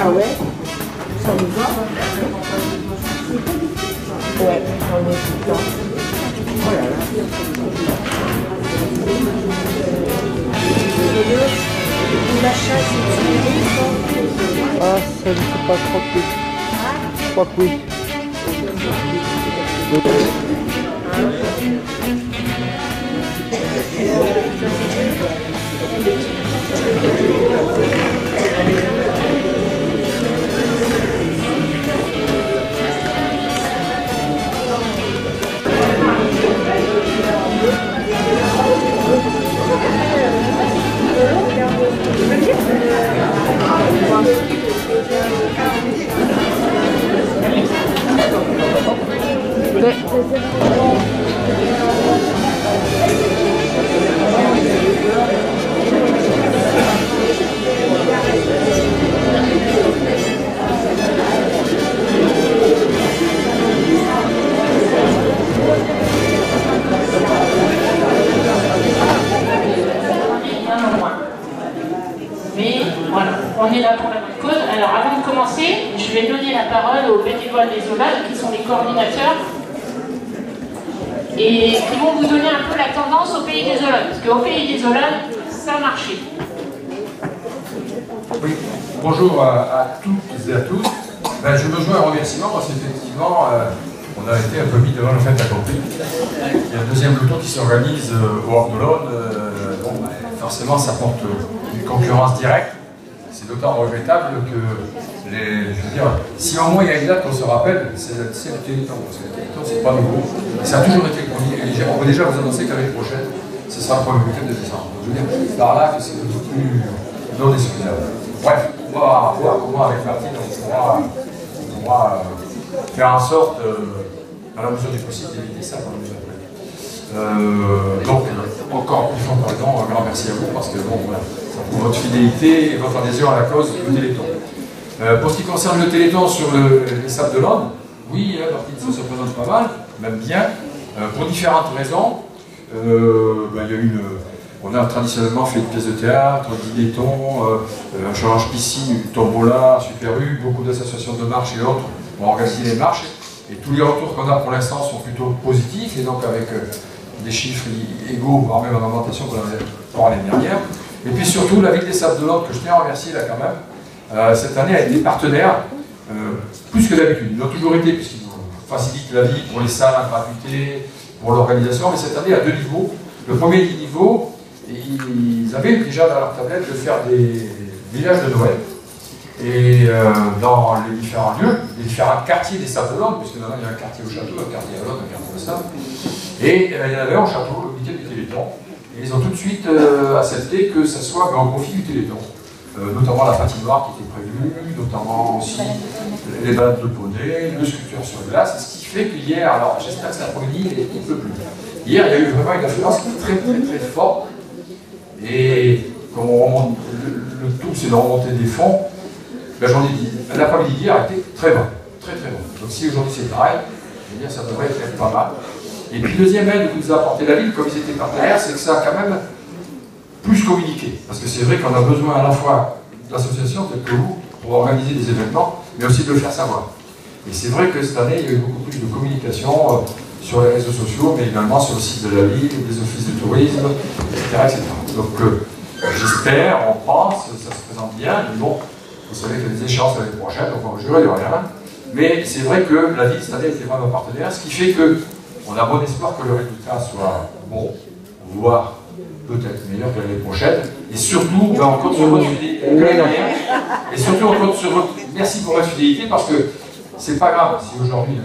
Ah ouais? Ça nous va? Ouais, on est tout le temps. Oh là là. La chasse, c'est ah, ça ne fait pas trop quick. Pas quick. Mais voilà, on est là pour la bonne cause. Alors avant de commencer, je vais donner la parole aux bénévoles des Olades, qui sont les coordinateurs, et qui vont vous donner un peu la tendance au pays des Olades. Parce qu'au pays des Olades, ça a marché. Oui, bonjour à toutes et à tous. Ben, je me joins à un remerciement parce qu'effectivement, on a été un peu mis devant le fait accompli. Il y a un deuxième peloton qui s'organise au Hors de l'Aude. Bon, ben, forcément, ça porte une concurrence directe. C'est d'autant regrettable que, je veux dire, si au moins il y a une date qu'on se rappelle, c'est le Téléthon. Parce que le Téléthon, c'est pas nouveau. Et ça a toujours été le premier. Et on peut déjà vous annoncer qu'à l'année prochaine, ce sera le premier week-end de décembre. Donc, je veux dire, par là, que c'est beaucoup plus non excusable. Bref, on va voir comment avec Martine on pourra faire en sorte, à la mesure du possible, d'éviter ça quand nous appelle. Donc, encore une fois, pardon, un grand merci à vous parce que bon, voilà, ça prouve votre fidélité et votre adhésion à la cause du Téléthon. Pour ce qui concerne le Téléthon sur les Sables de l'Aude, oui, Martine, ça se présente pas mal, même bien, pour différentes raisons. Ben, il y a on a traditionnellement fait une pièce de théâtre, des dîner-thon, un challenge piscine, une tombola, Super U, beaucoup d'associations de marche et autres ont organisé les marches. Et tous les retours qu'on a pour l'instant sont plutôt positifs, et donc avec des chiffres égaux, voire même en augmentation pour l'année dernière. Et puis surtout, la ville des Sables de l'Aude, que je tiens à remercier là quand même, cette année avec des partenaires, plus que d'habitude. Ils ont toujours été, puisqu'ils nous facilitent la vie pour les salles à gratuité, pour l'organisation, mais cette année à deux niveaux. Le premier niveau, ils avaient déjà dans leur tablette de faire des villages de Noël. Et dans les différents lieux, les différents quartiers des Sables de l'Aude, puisque maintenant il y a un quartier au château, un quartier à l'autre, un quartier au Sable. Et il y en avait au château, le week-end du Téléthon. Et ils ont tout de suite accepté que ça soit en profit du Téléthon. Notamment la patinoire qui était prévue, notamment aussi les balades de poney, le sculpture sur glace. Ce qui fait qu'hier, alors j'espère que cet après-midi, il ne peut plus. Hier, il y a eu vraiment une affluence très forte. Et comme on remonte, le tout c'est de remonter des fonds, l'après-midi d'hier a été très bon, très bon. Donc si aujourd'hui c'est pareil, je veux dire, ça devrait être pas mal. Et puis deuxième aide que nous a apporté la ville, comme ils étaient partenaires, c'est que ça a quand même plus communiqué. Parce que c'est vrai qu'on a besoin à la fois d'associations telles que vous pour organiser des événements, mais aussi de le faire savoir. Et c'est vrai que cette année, il y a eu beaucoup plus de communication sur les réseaux sociaux, mais également sur le site de la ville, des offices de tourisme, etc. Donc j'espère, on pense, ça se présente bien, mais bon, vous savez qu'il y a des échéances l'année prochaine, donc on va jurer de rien. Mais c'est vrai que la ville cette année était vraiment partenaire, ce qui fait qu'on a bon espoir que le résultat soit bon, voire peut-être meilleur que l'année prochaine. Et surtout, on compte sur votre fidélité. Et surtout, on compte sur votre... Merci pour votre fidélité, parce que c'est pas grave si aujourd'hui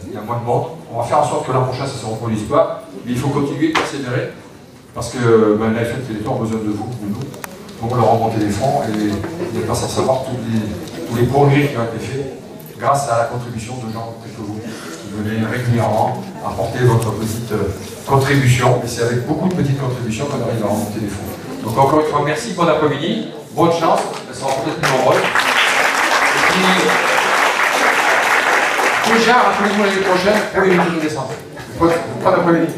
il y a moins de monde. On va faire en sorte que l'an prochain ça ne se reproduise pas, mais il faut continuer de persévérer, parce que la FF Téléthon a besoin de vous, de nous, pour leur remonter des fonds et pas à savoir tous les progrès qui ont été faits grâce à la contribution de gens tels que vous, qui venez régulièrement apporter votre petite contribution. Et c'est avec beaucoup de petites contributions qu'on arrive à remonter des fonds. Donc encore une fois, merci, bon après-midi, bonne chance, elles seront peut-être plus nombreuses. Et puis, déjà, rappelez-vous l'année prochaine pour les meetings décembre. Pas d'après-midi.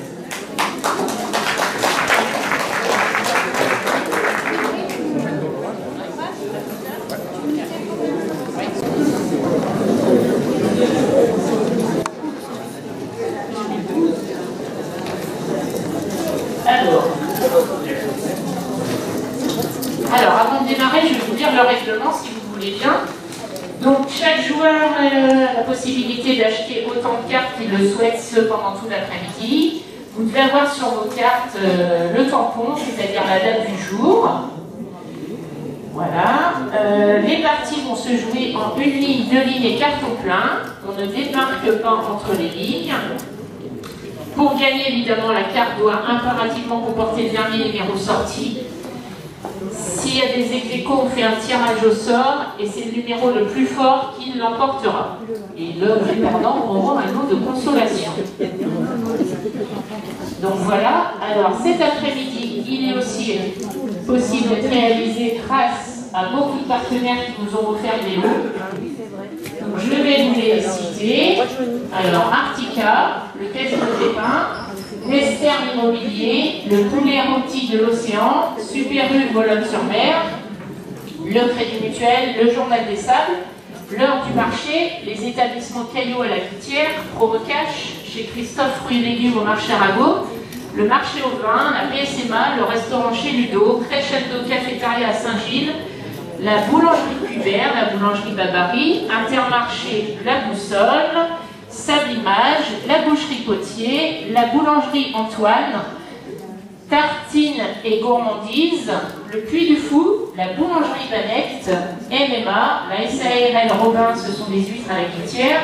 Alors, avant de démarrer, je vais vous lire le règlement si vous voulez bien. Donc, chaque joueur a la possibilité d'acheter autant de cartes qu'il le souhaite, ce pendant tout l'après-midi. Vous devez avoir sur vos cartes le tampon, c'est-à-dire la date du jour. Voilà. Les parties vont se jouer en une ligne, deux lignes et carton plein. On ne démarque pas entre les lignes. Pour gagner, évidemment, la carte doit impérativement comporter le dernier numéro sorti. S'il y a des ex-aequo, on fait un tirage au sort et c'est le numéro le plus fort qui l'emportera. Et les perdants auront un lot de consolation. Donc voilà, alors cet après-midi, il est aussi possible d'être réalisé grâce à beaucoup de partenaires qui nous ont offert des lots. Donc je vais vous les citer. Alors Artica, le Casino des Pins, Nester Immobilier, le Poulet Rôti de l'Océan, Super U Boulogne-sur-Mer, le Crédit Mutuel, le Journal des Sables, l'Heure du Marché, les établissements Caillot à la Guitière, Provocash, chez Christophe Fruits et Légumes au marché Arago, le marché au vin, la PSMA, le restaurant chez Ludo, Crescendo Cafétéria à Saint-Gilles, la boulangerie Cubert, la boulangerie Babary, Intermarché La Boussole, Sabimage, la boucherie Potier, la boulangerie Antoine, Tartines et Gourmandises, le Puy du Fou, la boulangerie Banette, MMA, la SARL Robin, ce sont des huîtres à la Guitière,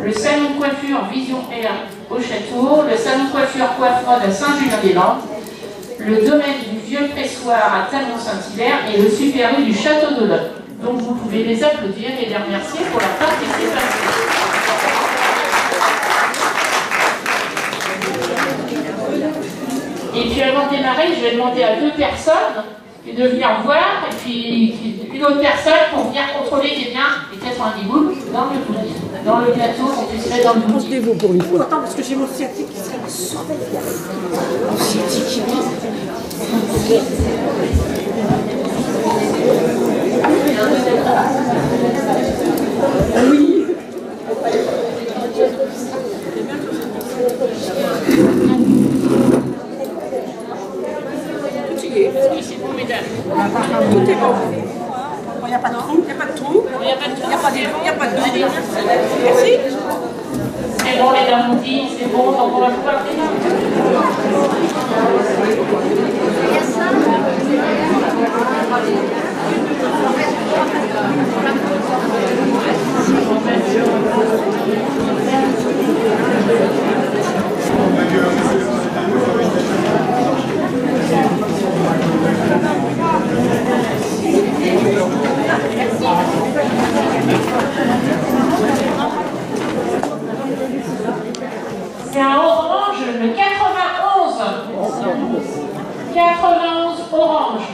le salon de coiffure Vision Air au Château, le salon de coiffure Coiffrode à Saint-Julien-des-Landes, le domaine du Vieux Pressoir à Talmont-Saint-Hilaire et le Super U du Château de l'Aude. Donc vous pouvez les applaudir et les remercier pour leur participation. Et puis avant de démarrer, je vais demander à deux personnes de venir voir, et puis une autre personne pour venir contrôler les biens, les 90 boules, dans le goodie. Dans le plateau, on peut se mettre dans le goodie. Montez-vous pour une fois. Attends, parce que j'ai mon sciatique qui serait surveillé. Mon sciatique. Oui. C'est bon, mesdames. Tout est bon. Il n'y a pas de trou, il n'y a pas de trou, il n'y a pas de douille. Merci. C'est bon, les dames, on dit, c'est bon, donc on va pouvoir démarrer. C'est un orange, le 91. 91 orange.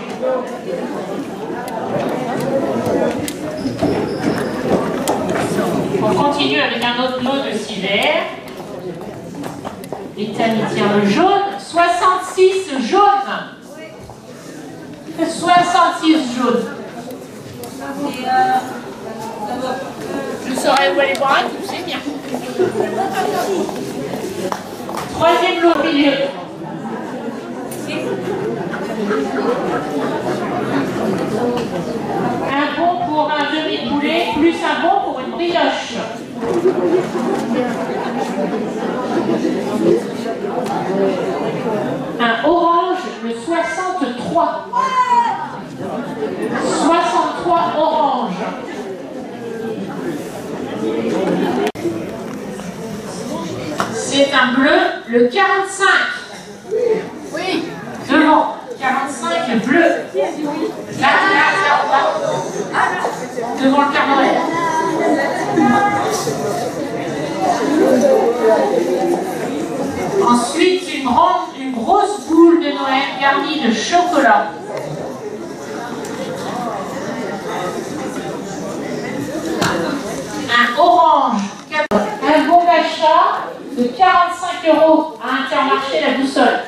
On continue avec un autre lot de 6 verres. Et Tammy tient le jaune. 66 jaunes. 66 jaunes. Je saurais où aller boire un coup, c'est bien. Troisième lot au milieu. Un bon pour un demi-poulet, plus un bon pour une brioche. Un orange, le 63. 63 oranges. C'est un bleu, le 45. Oui. Devant, 45 bleu. Là. Devant le carnet. Ensuite, une grosse boule de Noël garnie de chocolat. Un orange, un marcher la boussole.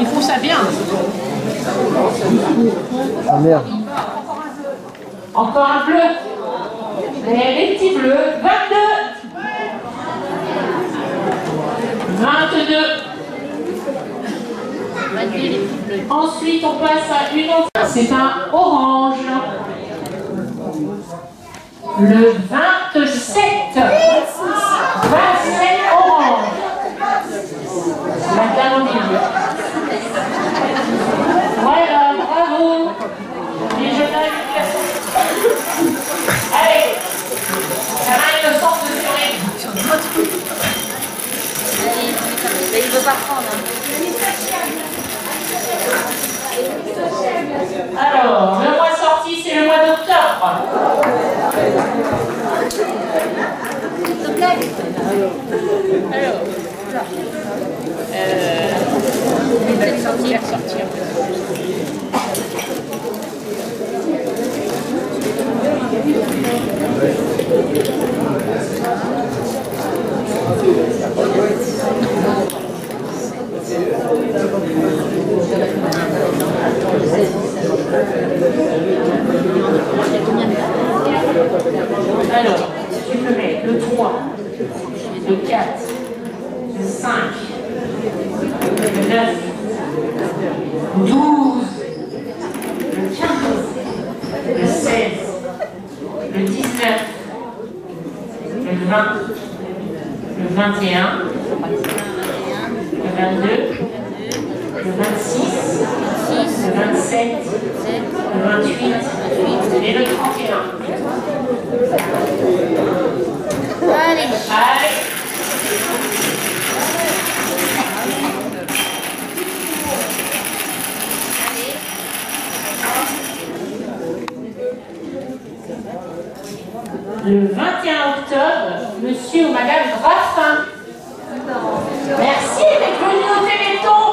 Ils font ça bien. Ah merde. Encore un bleu. Et les petits bleus. 22. 22. Ensuite, on passe à une autre. C'est un orange. Le 27. 27 orange. La dame au milieu. Voilà, bravo. Les jeunes éducation. Allez. Ça va, il me semble de sourire. Il ne veut pas prendre. Alors, le mois sorti, c'est le mois d'octobre. S'il te plaît. Il va sortir. Alors, tu peux mettre le 3, le 4, le 5, le 9, 12, le 15, le 16, le 19, le 20, le 21, le 22, le 26, le 27, le 28 et le 31. Allez. Allez. Le 21 octobre, monsieur ou madame Raffin. Merci d'être venu au Téléthon.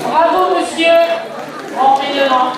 Bravo monsieur. On met devant.